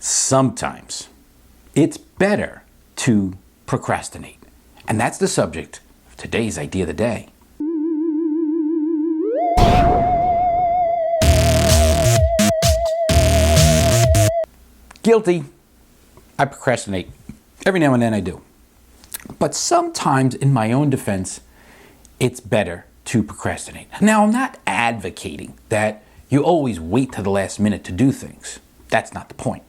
Sometimes it's better to procrastinate. And that's the subject of today's idea of the day. Guilty. I procrastinate. Every now and then I do. But sometimes, in my own defense, it's better to procrastinate. Now, I'm not advocating that you always wait to the last minute to do things. That's not the point.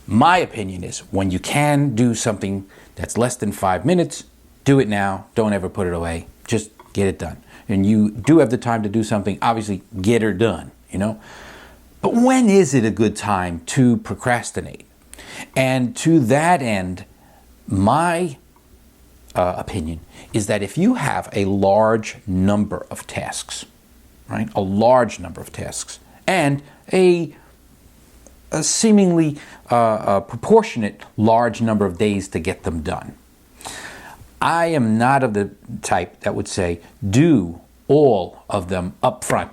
My opinion is when you can do something that's less than 5 minutes, do it now. Don't ever put it away. Just get it done. And you do have the time to do something, obviously get her done, But when is it a good time to procrastinate? And to that end, my opinion is that if you have a large number of tasks, right? A large number of tasks and a seemingly proportionate large number of days to get them done. I am not of the type that would say, do all of them up front.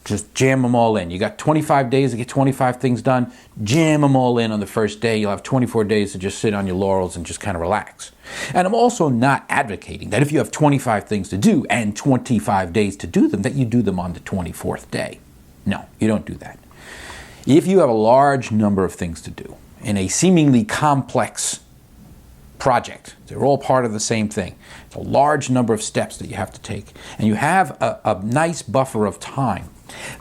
Just jam them all in. You got 25 days to get 25 things done. Jam them all in on the first day. You'll have 24 days to just sit on your laurels and just kind of relax. And I'm also not advocating that if you have 25 things to do and 25 days to do them, that you do them on the 24th day. No, you don't do that. If you have a large number of things to do in a seemingly complex project, they're all part of the same thing. It's a large number of steps that you have to take, and you have a nice buffer of time.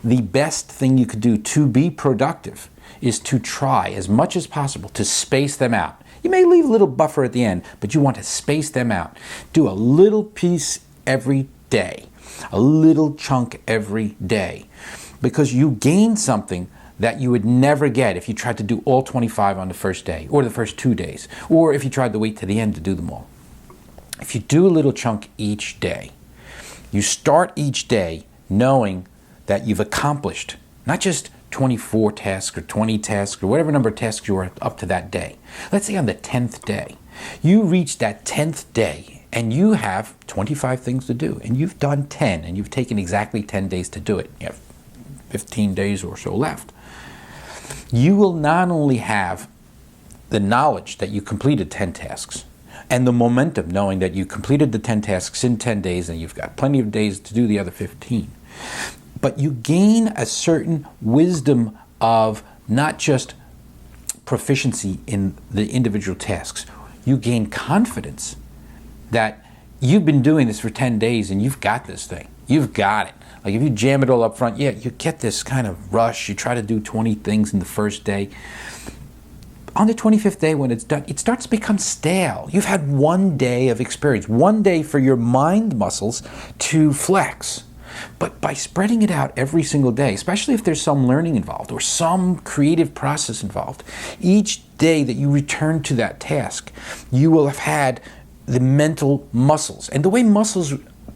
The best thing you could do to be productive is to try as much as possible to space them out. You may leave a little buffer at the end, but you want to space them out. Do a little piece every day, a little chunk every day, because you gain something that you would never get if you tried to do all 25 on the first day or the first 2 days, or if you tried to wait to the end to do them all. If you do a little chunk each day, you start each day knowing that you've accomplished not just 24 tasks or 20 tasks or whatever number of tasks you were up to that day. Let's say on the 10th day, you reach that 10th day and you have 25 things to do, and you've done 10, and you've taken exactly 10 days to do it. You have 15 days or so left. You will not only have the knowledge that you completed 10 tasks and the momentum knowing that you completed the 10 tasks in 10 days and you've got plenty of days to do the other 15, but you gain a certain wisdom of not just proficiency in the individual tasks. You gain confidence that you've been doing this for 10 days and you've got this thing. You've got it. Like if you jam it all up front, you get this kind of rush. You try to do 20 things in the first day. On the 25th day when it's done, it starts to become stale. You've had 1 day of experience, 1 day for your mind muscles to flex. But by spreading it out every single day, especially if there's some learning involved or some creative process involved, each day that you return to that task, you will have had the mental muscles. And the way muscles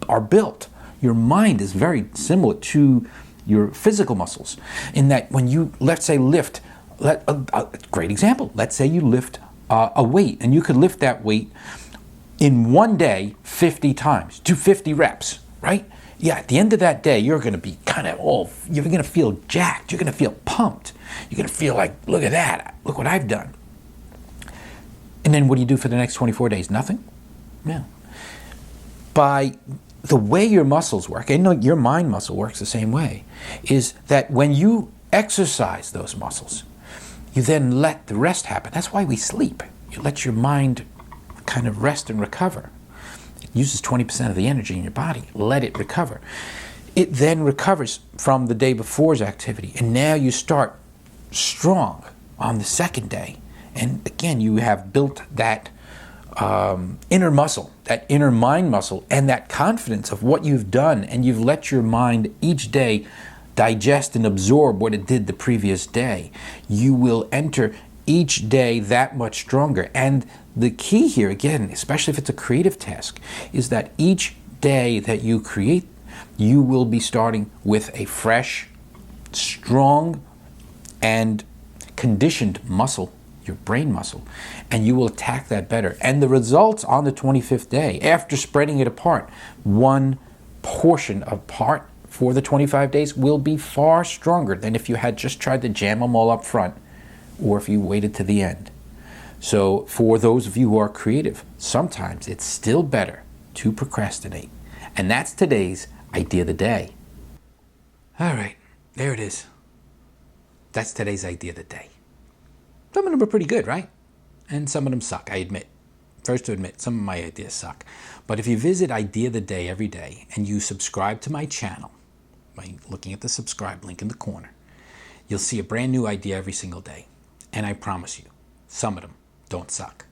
are built, your mind is very similar to your physical muscles in that when you, let's say, lift, a great example, let's say you lift a weight, and you could lift that weight in 1 day 50 times, do 50 reps, right? Yeah, at the end of that day, you're going to be you're going to feel jacked, you're going to feel pumped, you're going to feel like, look at that, look what I've done. And then what do you do for the next 24 days? Nothing? Yeah. By the way your muscles work, and your mind muscle works the same way, is that when you exercise those muscles, you then let the rest happen. That's why we sleep. You let your mind kind of rest and recover. It uses 20% of the energy in your body. Let it recover. It then recovers from the day before's activity, and now you start strong on the second day. And again, you have built that inner muscle, that inner mind muscle, and that confidence of what you've done, and you've let your mind each day digest and absorb what it did the previous day. You will enter each day that much stronger. And the key here, again, especially if it's a creative task, is that each day that you create, you will be starting with a fresh, strong, and conditioned muscle, your brain muscle, and you will attack that better. And the results on the 25th day, after spreading it apart, one portion apart for the 25 days, will be far stronger than if you had just tried to jam them all up front or if you waited to the end. So for those of you who are creative, sometimes it's still better to procrastinate. And that's today's idea of the day. All right, there it is. That's today's idea of the day. Some of them are pretty good, right? And some of them suck, I admit. First to admit, some of my ideas suck. But if you visit Idea of the Day every day and you subscribe to my channel by looking at the subscribe link in the corner, you'll see a brand new idea every single day. And I promise you, some of them don't suck.